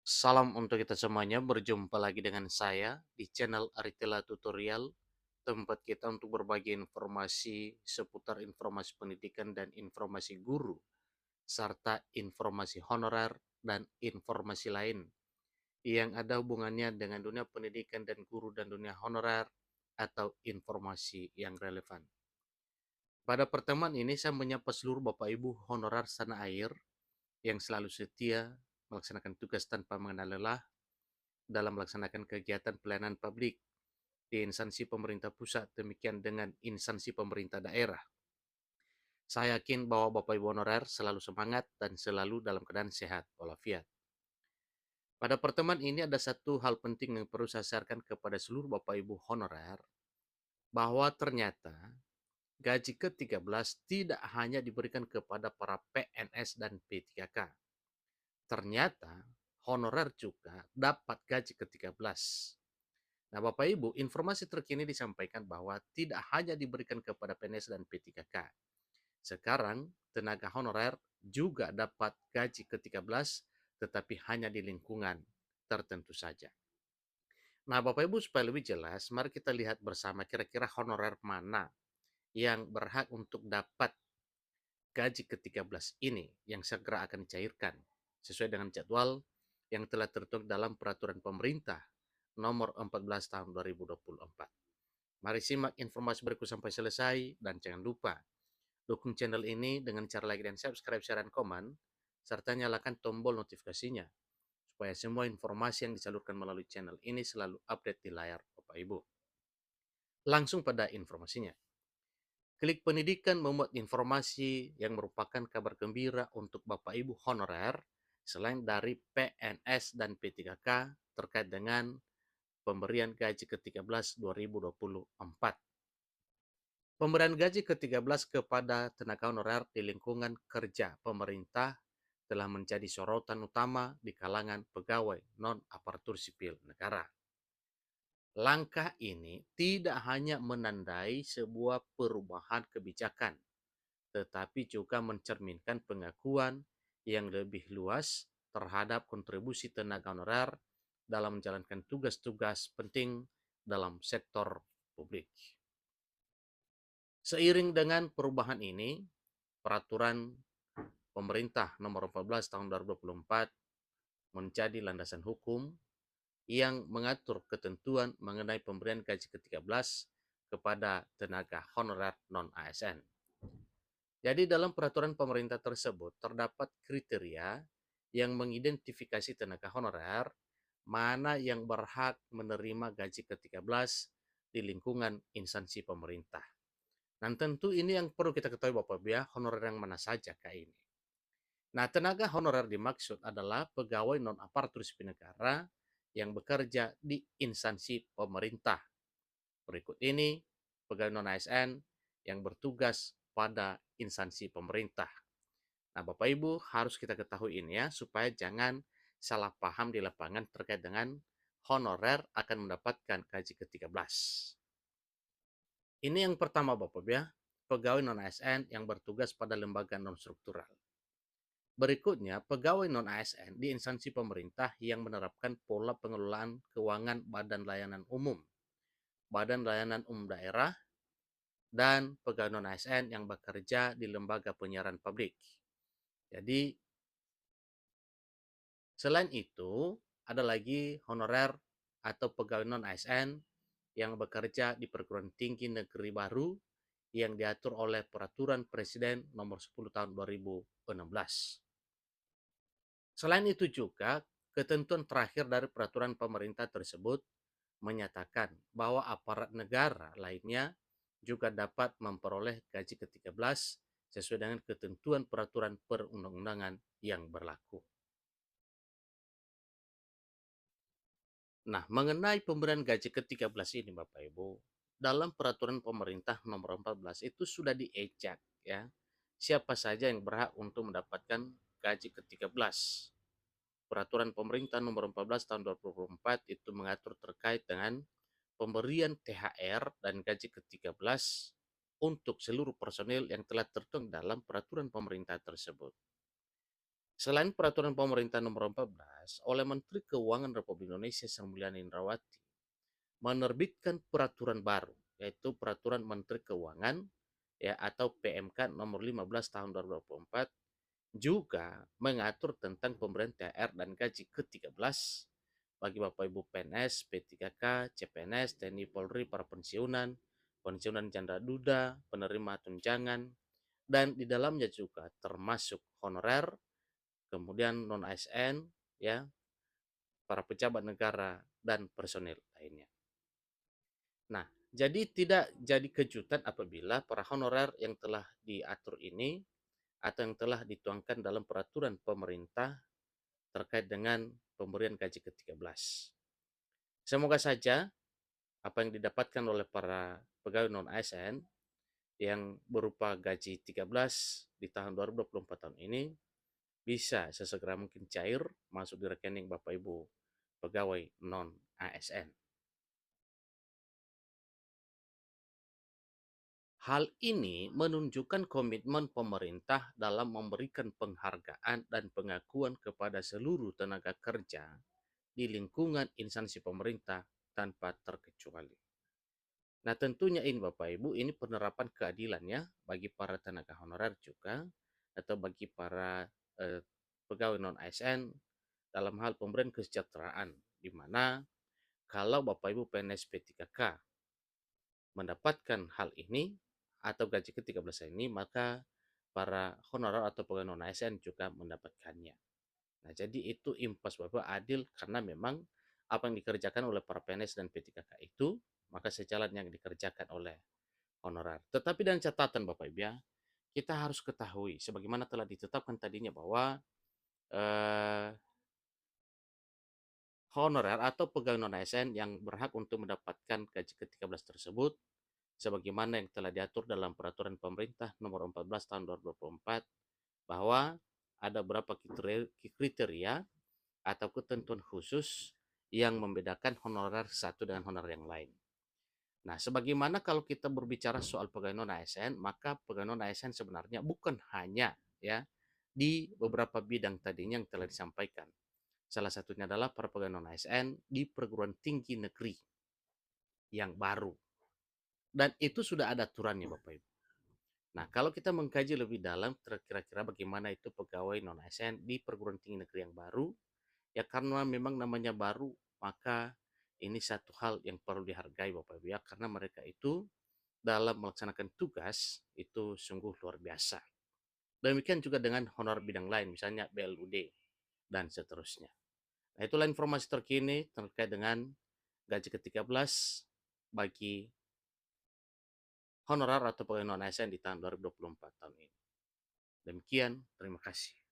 Salam untuk kita semuanya, berjumpa lagi dengan saya di channel Aritela Tutorial, tempat kita untuk berbagi informasi seputar informasi pendidikan dan informasi guru, serta informasi honorer dan informasi lain yang ada hubungannya dengan dunia pendidikan dan guru dan dunia honorer atau informasi yang relevan. Pada pertemuan ini saya menyapa seluruh Bapak Ibu honorer tanah air yang selalu setia melaksanakan tugas tanpa mengenal lelah dalam melaksanakan kegiatan pelayanan publik di instansi pemerintah pusat, demikian dengan instansi pemerintah daerah. Saya yakin bahwa Bapak Ibu honorer selalu semangat dan selalu dalam keadaan sehat walafiat. Pada pertemuan ini ada satu hal penting yang perlu saya sharekan kepada seluruh Bapak Ibu honorer, bahwa ternyata gaji ke-13 tidak hanya diberikan kepada para PNS dan P3K. Ternyata honorer juga dapat gaji ke-13. Nah, Bapak Ibu, informasi terkini disampaikan bahwa tidak hanya diberikan kepada PNS dan P3K. Sekarang, tenaga honorer juga dapat gaji ke-13, tetapi hanya di lingkungan tertentu saja. Nah, Bapak Ibu, supaya lebih jelas, mari kita lihat bersama kira-kira honorer mana yang berhak untuk dapat gaji ke-13 ini yang segera akan dicairkan sesuai dengan jadwal yang telah tertuang dalam peraturan pemerintah nomor 14 tahun 2024. Mari simak informasi berikut sampai selesai dan jangan lupa dukung channel ini dengan cara like dan subscribe, share, dan komen, serta nyalakan tombol notifikasinya supaya semua informasi yang disalurkan melalui channel ini selalu update di layar Bapak Ibu. Langsung pada informasinya. Klik Pendidikan memuat informasi yang merupakan kabar gembira untuk Bapak Ibu honorer selain dari PNS dan P3K terkait dengan pemberian gaji ke-13 2024. Pemberian gaji ke-13 kepada tenaga honorer di lingkungan kerja pemerintah telah menjadi sorotan utama di kalangan pegawai non-aparatur sipil negara. Langkah ini tidak hanya menandai sebuah perubahan kebijakan, tetapi juga mencerminkan pengakuan yang lebih luas terhadap kontribusi tenaga honorer dalam menjalankan tugas-tugas penting dalam sektor publik. Seiring dengan perubahan ini, peraturan pemerintah nomor 14 tahun 2024 menjadi landasan hukum yang mengatur ketentuan mengenai pemberian gaji ke-13 kepada tenaga honorer non-ASN. Jadi dalam peraturan pemerintah tersebut terdapat kriteria yang mengidentifikasi tenaga honorer mana yang berhak menerima gaji ke-13 di lingkungan instansi pemerintah. Dan tentu ini yang perlu kita ketahui Bapak Ibu ya, honorer yang mana saja kah ini. Nah, tenaga honorer dimaksud adalah pegawai non-aparatur sipil negara yang bekerja di instansi pemerintah. Berikut ini pegawai non-ASN yang bertugas pada instansi pemerintah. Nah, Bapak Ibu harus kita ketahui ini ya, supaya jangan salah paham di lapangan terkait dengan honorer akan mendapatkan gaji ke-13. Ini yang pertama Bapak Ibu ya, pegawai non-ASN yang bertugas pada lembaga non-struktural. Berikutnya, pegawai non-ASN di instansi pemerintah yang menerapkan pola pengelolaan keuangan Badan Layanan Umum, Badan Layanan Umum Daerah, dan pegawai non-ASN yang bekerja di lembaga penyiaran publik. Jadi, selain itu, ada lagi honorer atau pegawai non-ASN yang bekerja di perguruan tinggi negeri baru yang diatur oleh Peraturan Presiden Nomor 10 Tahun 2016. Selain itu juga, ketentuan terakhir dari peraturan pemerintah tersebut menyatakan bahwa aparat negara lainnya juga dapat memperoleh gaji ke-13 sesuai dengan ketentuan peraturan perundang-undangan yang berlaku. Nah, mengenai pemberian gaji ke-13 ini Bapak Ibu, dalam peraturan pemerintah nomor 14 itu sudah diejak ya, siapa saja yang berhak untuk mendapatkan gaji ke-13. Peraturan pemerintah nomor 14 tahun 2024 itu mengatur terkait dengan pemberian THR dan gaji ke-13 untuk seluruh personil yang telah tertuang dalam peraturan pemerintah tersebut. Selain peraturan pemerintah nomor 14 oleh Menteri Keuangan Republik Indonesia Sri Mulyani Indrawati menerbitkan peraturan baru, yaitu Peraturan Menteri Keuangan ya atau PMK nomor 15 tahun 2024 juga mengatur tentang pemberian THR dan gaji ke-13 bagi Bapak Ibu PNS, P3K, CPNS, TNI Polri, para pensiunan, pensiunan janda duda, penerima tunjangan, dan di dalamnya juga termasuk honorer, kemudian non ASN, ya, para pejabat negara dan personil lainnya. Nah, jadi tidak jadi kejutan apabila para honorer yang telah diatur ini atau yang telah dituangkan dalam peraturan pemerintah terkait dengan pemberian gaji ke-13. Semoga saja apa yang didapatkan oleh para pegawai non ASN yang berupa gaji 13 di tahun 2024 tahun ini bisa sesegera mungkin cair masuk di rekening Bapak Ibu pegawai non ASN. Hal ini menunjukkan komitmen pemerintah dalam memberikan penghargaan dan pengakuan kepada seluruh tenaga kerja di lingkungan instansi pemerintah tanpa terkecuali. Nah, tentunya ini Bapak Ibu, ini penerapan keadilannya bagi para tenaga honorer juga atau bagi para pegawai non ASN dalam hal pemberian kesejahteraan, di mana kalau Bapak Ibu PNS P3K mendapatkan hal ini atau gaji ke-13 ini, maka para honorer atau pegawai non ASN juga mendapatkannya. Nah, jadi itu impas Bapak adil karena memang apa yang dikerjakan oleh para PNS dan P3K itu maka sejalan yang dikerjakan oleh honorer. Tetapi dengan catatan Bapak Ibu ya, kita harus ketahui sebagaimana telah ditetapkan tadinya bahwa eh, honorer atau pegawai non ASN yang berhak untuk mendapatkan gaji ke-13 tersebut sebagaimana yang telah diatur dalam peraturan pemerintah nomor 14 tahun 2024 bahwa ada beberapa kriteria atau ketentuan khusus yang membedakan honorer satu dengan honorer yang lain. Nah, sebagaimana kalau kita berbicara soal pegawai non ASN, maka pegawai non ASN sebenarnya bukan hanya ya di beberapa bidang tadinya yang telah disampaikan. Salah satunya adalah para pegawai non ASN di perguruan tinggi negeri yang baru. Dan itu sudah ada aturannya Bapak Ibu. Nah, kalau kita mengkaji lebih dalam kira-kira bagaimana itu pegawai non ASN di perguruan tinggi negeri yang baru, ya karena memang namanya baru, maka ini satu hal yang perlu dihargai Bapak Ibu ya, karena mereka itu dalam melaksanakan tugas itu sungguh luar biasa. Demikian juga dengan honor bidang lain, misalnya BLUD dan seterusnya. Nah, itulah informasi terkini terkait dengan gaji ke-13 bagi honorer atau pegawai non ASN di tahun 2024 tahun ini. Demikian, terima kasih.